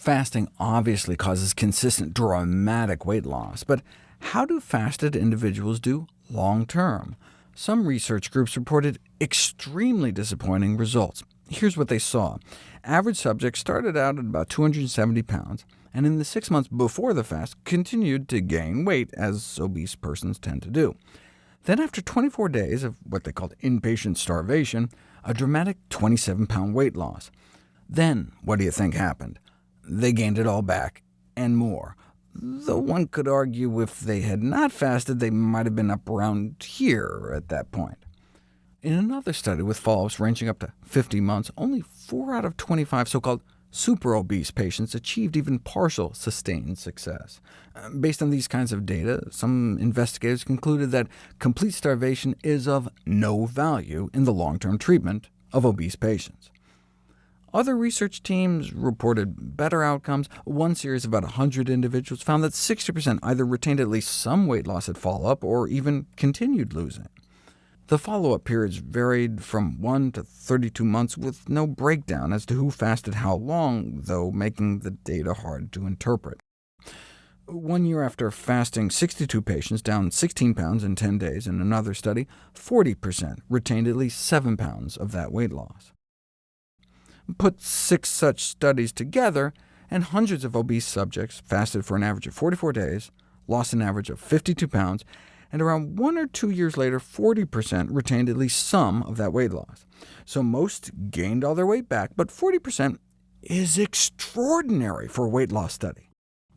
Fasting obviously causes consistent, dramatic weight loss, but how do fasted individuals do long-term? Some research groups reported extremely disappointing results. Here's what they saw. Average subjects started out at about 270 pounds, and in the 6 months before the fast continued to gain weight, as obese persons tend to do. Then after 24 days of what they called inpatient starvation, a dramatic 27-pound weight loss. Then what do you think happened? They gained it all back, and more. Though one could argue if they had not fasted, they might have been up around here at that point. In another study with follow-ups ranging up to 50 months, only 4 out of 25 so-called super-obese patients achieved even partial sustained success. Based on these kinds of data, some investigators concluded that complete starvation is of no value in the long-term treatment of obese patients. Other research teams reported better outcomes. One series of about 100 individuals found that 60% either retained at least some weight loss at follow-up, or even continued losing. The follow-up periods varied from 1 to 32 months, with no breakdown as to who fasted how long, though making the data hard to interpret. 1 year after fasting 62 patients down 16 pounds in 10 days in another study, 40% retained at least 7 pounds of that weight loss. Put 6 such studies together, and hundreds of obese subjects fasted for an average of 44 days, lost an average of 52 pounds, and around 1 or 2 years later, 40% retained at least some of that weight loss. So most gained all their weight back, but 40% is extraordinary for a weight loss study.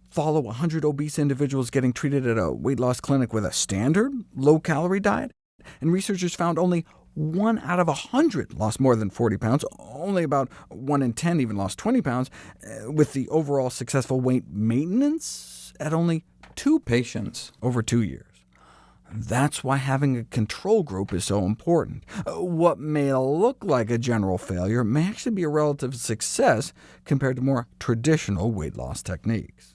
Follow 100 obese individuals getting treated at a weight loss clinic with a standard, low-calorie diet, and researchers found only 1 out of 100 lost more than 40 pounds, only about 1 in 10 even lost 20 pounds, with the overall successful weight maintenance at only 2 patients over 2 years. That's why having a control group is so important. What may look like a general failure may actually be a relative success compared to more traditional weight loss techniques.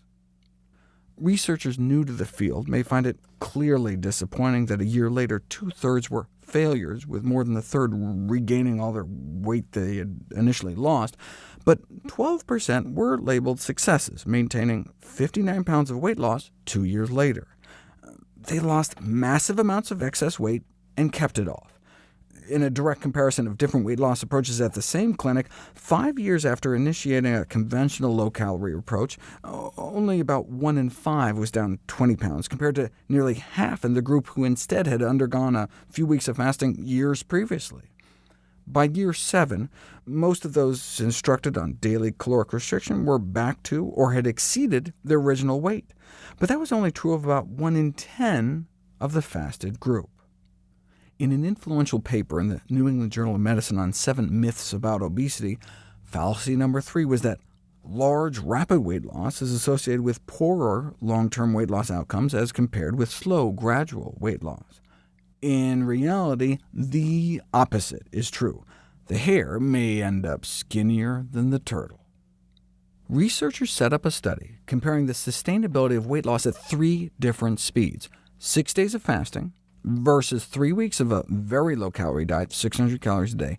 Researchers new to the field may find it clearly disappointing that a year later 2/3 were failures, with more than a third regaining all their weight they had initially lost, but 12% were labeled successes, maintaining 59 pounds of weight loss 2 years later. They lost massive amounts of excess weight and kept it off. In a direct comparison of different weight loss approaches at the same clinic, 5 years after initiating a conventional low-calorie approach, only about 1 in 5 was down 20 pounds, compared to nearly half in the group who instead had undergone a few weeks of fasting years previously. By year 7, most of those instructed on daily caloric restriction were back to or had exceeded their original weight, but that was only true of about 1 in 10 of the fasted group. In an influential paper in the New England Journal of Medicine on 7 myths about obesity, fallacy number 3 was that large, rapid weight loss is associated with poorer long-term weight loss outcomes as compared with slow, gradual weight loss. In reality, the opposite is true. The hare may end up skinnier than the turtle. Researchers set up a study comparing the sustainability of weight loss at 3 different speeds: 6 days of fasting, versus 3 weeks of a very low-calorie diet, 600 calories a day,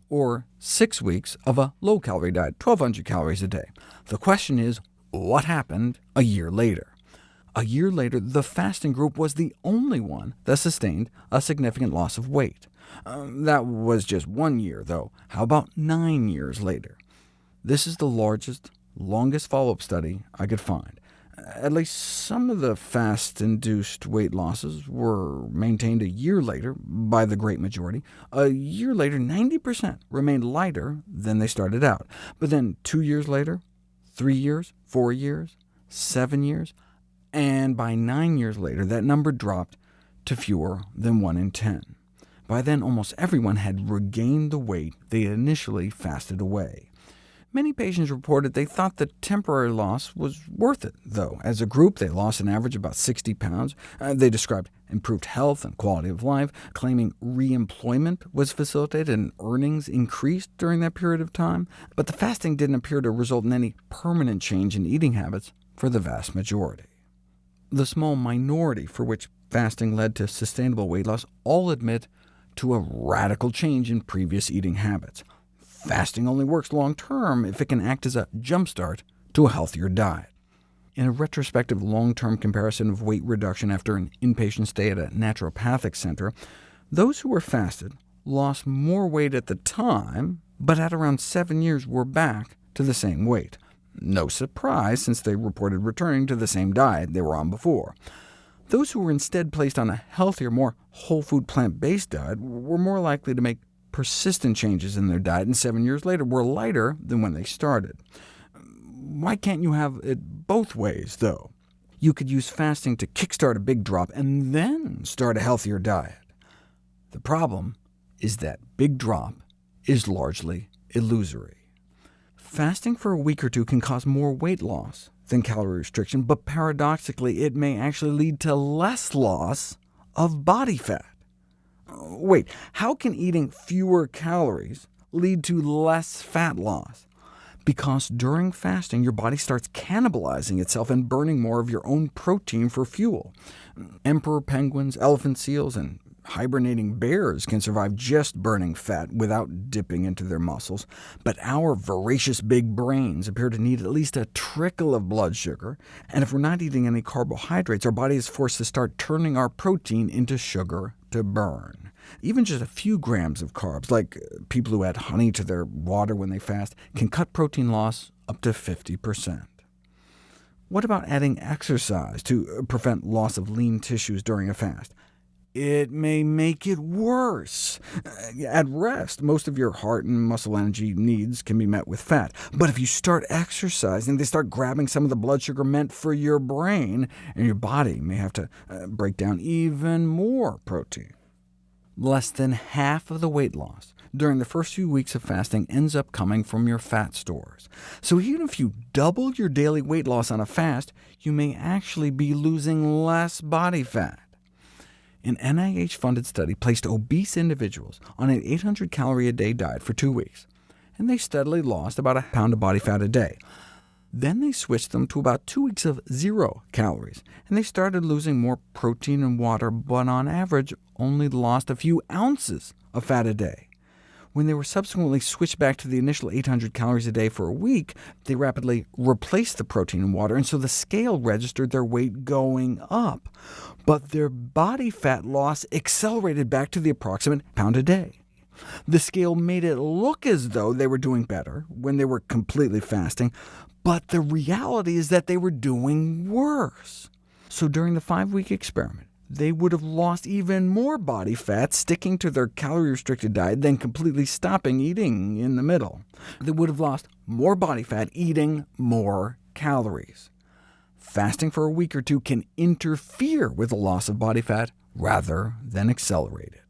or 6 weeks of a low-calorie diet, 1,200 calories a day. The question is, what happened a year later? A year later, the fasting group was the only one that sustained a significant loss of weight. That was just 1 year, though. How about 9 years later? This is the largest, longest follow-up study I could find. At least some of the fast-induced weight losses were maintained a year later by the great majority. A year later, 90% remained lighter than they started out. But then 2 years later, 3 years, 4 years, 7 years, and by 9 years later, that number dropped to fewer than 1 in 10. By then, almost everyone had regained the weight they had initially fasted away. Many patients reported they thought the temporary loss was worth it, though. As a group, they lost an average about 60 pounds. They described improved health and quality of life, claiming re-employment was facilitated and earnings increased during that period of time. But the fasting didn't appear to result in any permanent change in eating habits for the vast majority. The small minority for which fasting led to sustainable weight loss all admit to a radical change in previous eating habits. Fasting only works long-term if it can act as a jumpstart to a healthier diet. In a retrospective long-term comparison of weight reduction after an inpatient stay at a naturopathic center, those who were fasted lost more weight at the time, but at around 7 years were back to the same weight. No surprise, since they reported returning to the same diet they were on before. Those who were instead placed on a healthier, more whole-food, plant-based diet were more likely to make persistent changes in their diet, and 7 years later were lighter than when they started. Why can't you have it both ways, though? You could use fasting to kickstart a big drop and then start a healthier diet. The problem is that big drop is largely illusory. Fasting for a week or two can cause more weight loss than calorie restriction, but paradoxically it may actually lead to less loss of body fat. Wait, how can eating fewer calories lead to less fat loss? Because during fasting, your body starts cannibalizing itself and burning more of your own protein for fuel. Emperor penguins, elephant seals, and hibernating bears can survive just burning fat without dipping into their muscles, but our voracious big brains appear to need at least a trickle of blood sugar, and if we're not eating any carbohydrates, our body is forced to start turning our protein into sugar to burn. Even just a few grams of carbs, like people who add honey to their water when they fast, can cut protein loss up to 50%. What about adding exercise to prevent loss of lean tissues during a fast? It may make it worse. At rest, most of your heart and muscle energy needs can be met with fat. But if you start exercising, they start grabbing some of the blood sugar meant for your brain, and your body may have to break down even more protein. Less than half of the weight loss during the first few weeks of fasting ends up coming from your fat stores. So even if you double your daily weight loss on a fast, you may actually be losing less body fat. An NIH-funded study placed obese individuals on an 800-calorie-a-day diet for 2 weeks, and they steadily lost about a pound of body fat a day. Then they switched them to about 2 weeks of 0 calories, and they started losing more protein and water, but on average only lost a few ounces of fat a day. When they were subsequently switched back to the initial 800 calories a day for a week, they rapidly replaced the protein and water, and so the scale registered their weight going up. But their body fat loss accelerated back to the approximate pound a day. The scale made it look as though they were doing better when they were completely fasting, but the reality is that they were doing worse. So during the 5-week experiment, they would have lost even more body fat sticking to their calorie-restricted diet than completely stopping eating in the middle. They would have lost more body fat eating more calories. Fasting for a week or two can interfere with the loss of body fat rather than accelerate it.